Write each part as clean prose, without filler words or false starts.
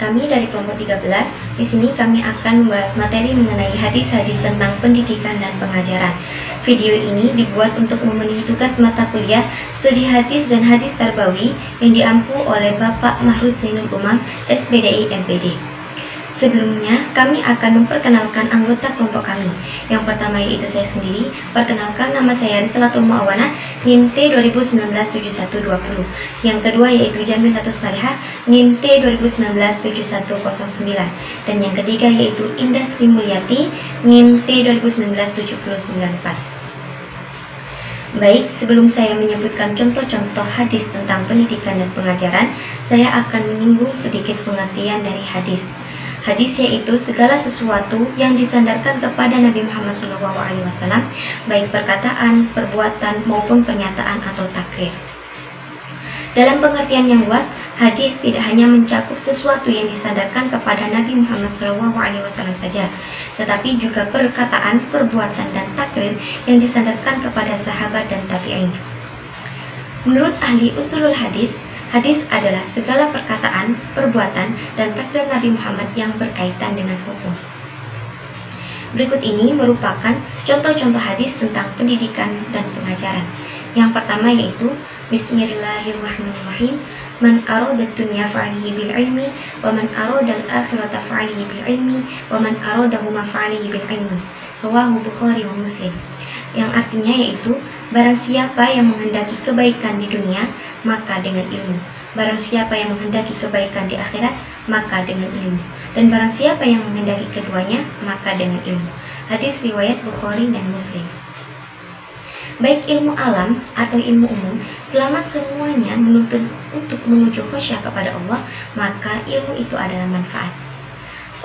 Kami dari kelompok 13, di sini kami akan membahas materi mengenai hadis-hadis tentang pendidikan dan pengajaran. Video ini dibuat untuk memenuhi tugas mata kuliah studi hadis dan hadis tarbawi yang diampu oleh Bapak Mahruz Zainul Umam, SPDI MPD. Sebelumnya, kami akan memperkenalkan anggota kelompok kami. Yang pertama yaitu saya sendiri. Perkenalkan, nama saya Risalatul Mu'awana, NIM T 2019-7120. Yang kedua yaitu Jamilatus Salihah, NIM T 2019-7109. Dan yang ketiga yaitu Indah Sri Mulyati, NIM T 2019-7094. Baik, sebelum saya menyebutkan contoh-contoh hadis tentang pendidikan dan pengajaran, saya akan menyinggung sedikit pengertian dari hadis. Hadis yaitu segala sesuatu yang disandarkan kepada Nabi Muhammad SAW, baik perkataan, perbuatan, maupun pernyataan atau takrir. Dalam pengertian yang luas, hadis tidak hanya mencakup sesuatu yang disandarkan kepada Nabi Muhammad SAW saja, tetapi juga perkataan, perbuatan, dan takrir yang disandarkan kepada sahabat dan tabi'in. Menurut ahli usulul hadis, hadis adalah segala perkataan, perbuatan, dan takrir Nabi Muhammad yang berkaitan dengan hukum. Berikut ini merupakan contoh-contoh hadis tentang pendidikan dan pengajaran. Yang pertama yaitu Bismillahirrahmanirrahim. Man arada dunya fa'alihi bil ilmi, wa man arada al-akhirata fa'alihi bil ilmi, wa man aradahuma fa'alihi bil ilmi. Rawahu Bukhari wa Muslim. Yang artinya yaitu barang siapa yang menghendaki kebaikan di dunia, maka dengan ilmu. Barang siapa yang menghendaki kebaikan di akhirat, maka dengan ilmu. Dan barang siapa yang menghendaki keduanya, maka dengan ilmu. Hadis riwayat Bukhari dan Muslim. Baik ilmu alam atau ilmu umum, selama semuanya menuntut untuk menuju khusyuk kepada Allah, maka ilmu itu adalah manfaat.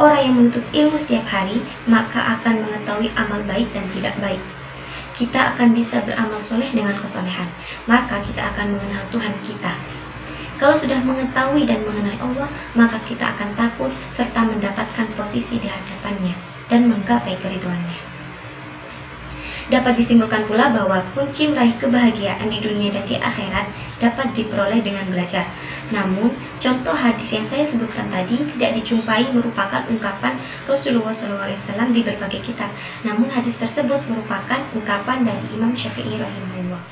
Orang yang menuntut ilmu setiap hari, maka akan mengetahui amal baik dan tidak baik. Kita akan bisa beramal soleh dengan kesolehan, maka kita akan mengenal Tuhan kita. Kalau sudah mengetahui dan mengenal Allah, maka kita akan takut serta mendapatkan posisi di hadapannya dan menggapai keridhoannya. Dapat disimpulkan pula bahwa kunci meraih kebahagiaan di dunia dan di akhirat dapat diperoleh dengan belajar. Namun, contoh hadis yang saya sebutkan tadi tidak dijumpai merupakan ungkapan Rasulullah SAW di berbagai kitab. Namun, hadis tersebut merupakan ungkapan dari Imam Syafi'i rahimahullah.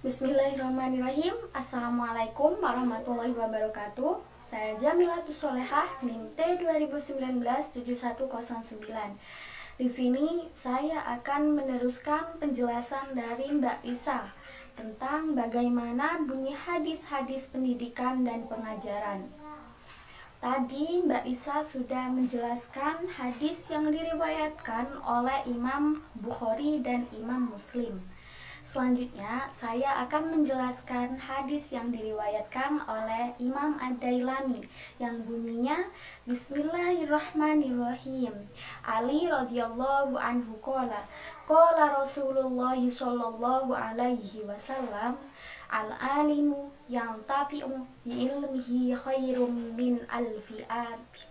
Bismillahirrahmanirrahim. Assalamualaikum warahmatullahi wabarakatuh. Saya Jamilatus Salihah, NIM T 2019-7109. Di sini saya akan meneruskan penjelasan dari Mbak Isa tentang bagaimana bunyi hadis-hadis pendidikan dan pengajaran. Tadi Mbak Isa sudah menjelaskan hadis yang diriwayatkan oleh Imam Bukhari dan Imam Muslim. Selanjutnya, saya akan menjelaskan hadis yang diriwayatkan oleh Imam Ad-Dailami yang bunyinya Bismillahirrahmanirrahim. Ali radhiyallahu anhu qala Rasulullah sallallahu alaihi wasallam, al-alimu yang tafi'u bi ilmihi khairum min alfi abid.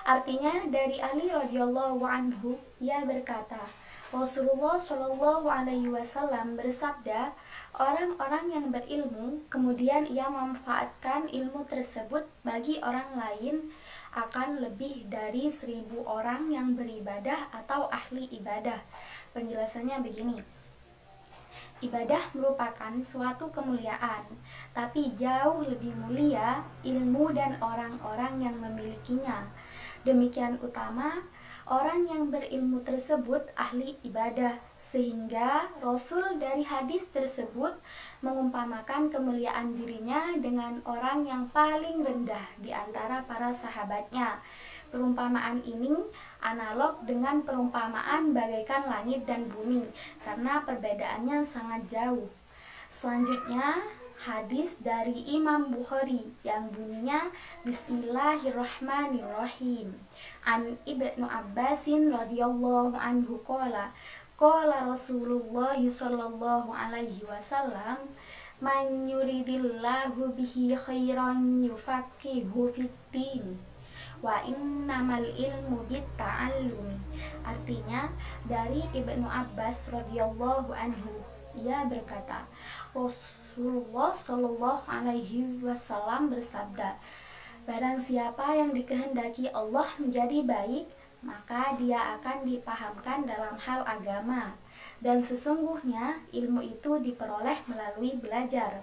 Artinya, dari Ali radhiyallahu anhu, ia berkata, Rasulullah Shallallahu Alaihi Wasallam bersabda, orang-orang yang berilmu kemudian ia memanfaatkan ilmu tersebut bagi orang lain akan lebih dari 1000 orang yang beribadah atau ahli ibadah. Penjelasannya begini. Ibadah merupakan suatu kemuliaan, tapi jauh lebih mulia ilmu dan orang-orang yang memilikinya. Demikian utama orang yang berilmu tersebut ahli ibadah, sehingga Rasul dari hadis tersebut mengumpamakan kemuliaan dirinya dengan orang yang paling rendah di antara para sahabatnya. Perumpamaan ini analog dengan perumpamaan bagaikan langit dan bumi, karena perbedaannya sangat jauh. Selanjutnya, hadis dari Imam Bukhari yang bunyinya Bismillahirrahmanirrahim. An Ibnu Abbasin radhiyallahu anhu qala Rasulullah sallallahu alaihi wasallam, man yuridillahu bihi khairan yufaqihu fiddin wa innamal ilmu bitta'allumi. Artinya, dari Ibnu Abbas radhiyallahu anhu, ia berkata, Rasulullah Shallallahu Alaihi Wasallam bersabda, Barang siapa yang dikehendaki Allah menjadi baik, maka dia akan dipahamkan dalam hal agama. Dan sesungguhnya ilmu itu diperoleh melalui belajar.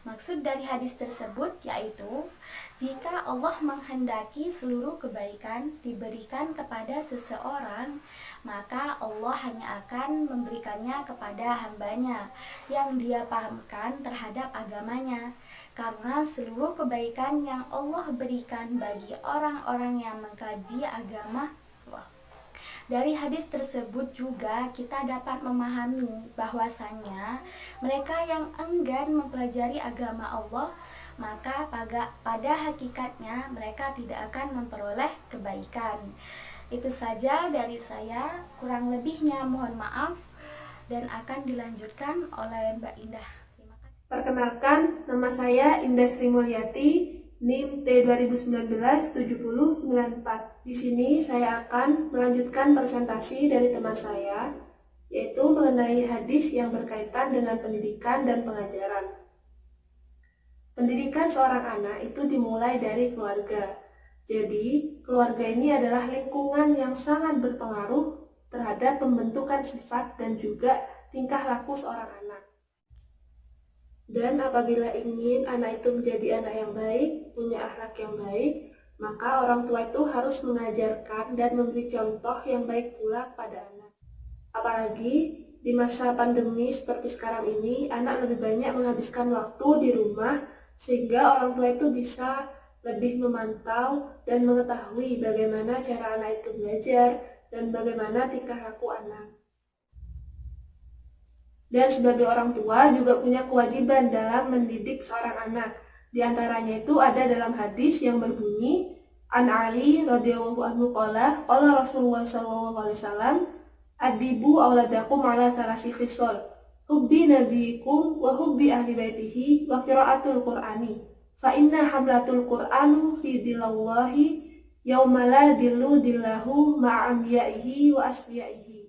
Maksud dari hadis tersebut yaitu, jika Allah menghendaki seluruh kebaikan diberikan kepada seseorang, maka Allah hanya akan memberikannya kepada hambanya yang dia pahamkan terhadap agamanya. Karena seluruh kebaikan yang Allah berikan bagi orang-orang yang mengkaji agama Allah. Dari hadis tersebut juga kita dapat memahami bahwasannya mereka yang enggan mempelajari agama Allah, maka pada hakikatnya mereka tidak akan memperoleh kebaikan. Itu saja dari saya, kurang lebihnya mohon maaf dan akan dilanjutkan oleh Mbak Indah. Terima kasih. Perkenalkan, nama saya Indah Sri Mulyati, NIM T2019-7094. Di sini saya akan melanjutkan presentasi dari teman saya, yaitu mengenai hadis yang berkaitan dengan pendidikan dan pengajaran. Pendidikan seorang anak itu dimulai dari keluarga. Jadi, keluarga ini adalah lingkungan yang sangat berpengaruh terhadap pembentukan sifat dan juga tingkah laku seorang anak. Dan apabila ingin anak itu menjadi anak yang baik, punya akhlak yang baik, maka orang tua itu harus mengajarkan dan memberi contoh yang baik pula pada anak. Apalagi di masa pandemi seperti sekarang ini, anak lebih banyak menghabiskan waktu di rumah, sehingga orang tua itu bisa lebih memantau dan mengetahui bagaimana cara anak itu belajar dan bagaimana tingkah laku anak. Dan sebagai orang tua juga punya kewajiban dalam mendidik seorang anak. Di antaranya itu ada dalam hadis yang berbunyi, An Ali radhiyallahu anhu qala Rasulullah sallallahu alaihi wasallam, adibu auladakum ala tarasi khisal, hubbi nabiyikum wa hubbi ahli baitihi wa qiraatul qur'ani, fa inna hamlatul qur'anu fi dillallahi yauma la dillu dillahu ma'amiyaihi wa asfiyaihi.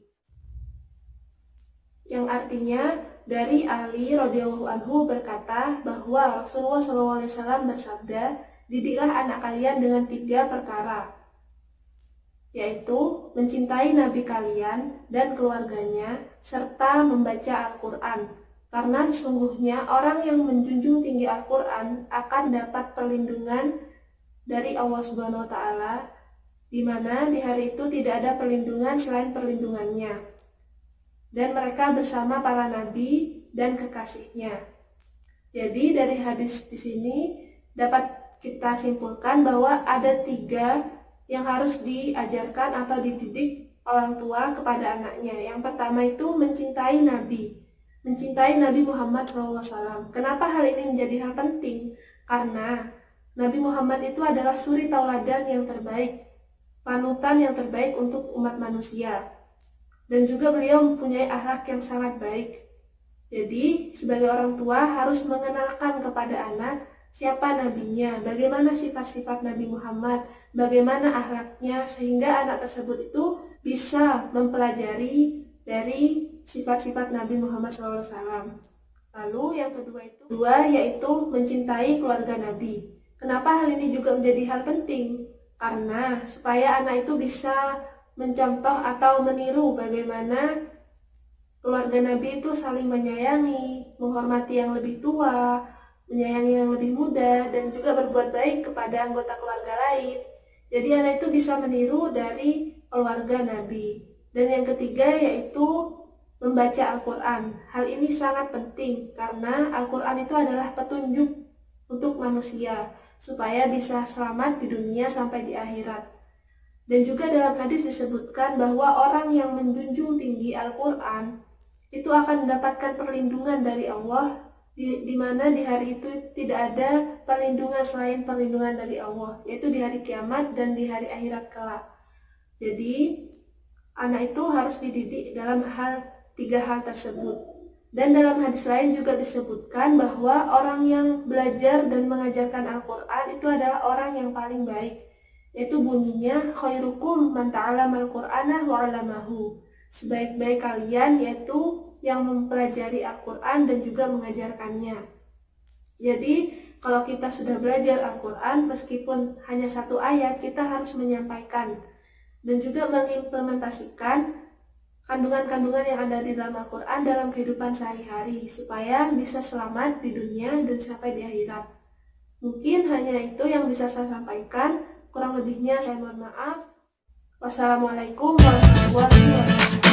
Yang artinya dari Ali radhiyallahu anhu berkata bahwa Rasulullah SAW bersabda, didiklah anak kalian dengan 3 perkara, yaitu mencintai Nabi kalian dan keluarganya serta membaca Al-Quran. Karena sesungguhnya orang yang menjunjung tinggi Al-Quran akan dapat perlindungan dari Allah Subhanahu wa Ta'ala, di mana di hari itu tidak ada perlindungan selain perlindungannya. Dan mereka bersama para nabi dan kekasihnya. Jadi dari hadis di sini dapat kita simpulkan bahwa ada 3 yang harus diajarkan atau dididik orang tua kepada anaknya. Yang pertama itu mencintai Nabi Muhammad SAW. Kenapa hal ini menjadi hal penting? Karena Nabi Muhammad itu adalah suri tauladan yang terbaik, panutan yang terbaik untuk umat manusia. Dan juga beliau mempunyai akhlak yang sangat baik. Jadi, sebagai orang tua harus mengenalkan kepada anak siapa nabinya, bagaimana sifat-sifat Nabi Muhammad, bagaimana akhlaknya, sehingga anak tersebut itu bisa mempelajari dari sifat-sifat Nabi Muhammad SAW. Lalu yang kedua yaitu mencintai keluarga Nabi. Kenapa hal ini juga menjadi hal penting? Karena supaya anak itu bisa mencontoh atau meniru bagaimana keluarga Nabi itu saling menyayangi, menghormati yang lebih tua, menyayangi yang lebih muda, dan juga berbuat baik kepada anggota keluarga lain. Jadi anak itu bisa meniru dari keluarga Nabi. Dan yang ketiga yaitu membaca Al-Quran. Hal ini sangat penting karena Al-Quran itu adalah petunjuk untuk manusia supaya bisa selamat di dunia sampai di akhirat. Dan juga dalam hadis disebutkan bahwa orang yang menjunjung tinggi Al-Quran itu akan mendapatkan perlindungan dari Allah, di mana di hari itu tidak ada perlindungan selain perlindungan dari Allah, yaitu di hari kiamat dan di hari akhirat kelak. Jadi anak itu harus dididik dalam 3 hal tersebut. Dan dalam hadis lain juga disebutkan bahwa orang yang belajar dan mengajarkan Al-Quran itu adalah orang yang paling baik. Yaitu bunyinya khairukum man ta'allama al-Qur'ana wa 'allamahu. Sebaik-baik kalian yaitu yang mempelajari Al-Qur'an dan juga mengajarkannya. Jadi kalau kita sudah belajar Al-Quran, meskipun hanya satu ayat, kita harus menyampaikan dan juga mengimplementasikan kandungan-kandungan yang ada di dalam Al-Quran dalam kehidupan sehari-hari, supaya bisa selamat di dunia dan sampai di akhirat. Mungkin hanya itu yang bisa saya sampaikan, kurang lebihnya saya mohon maaf. Wassalamualaikum warahmatullahi wabarakatuh.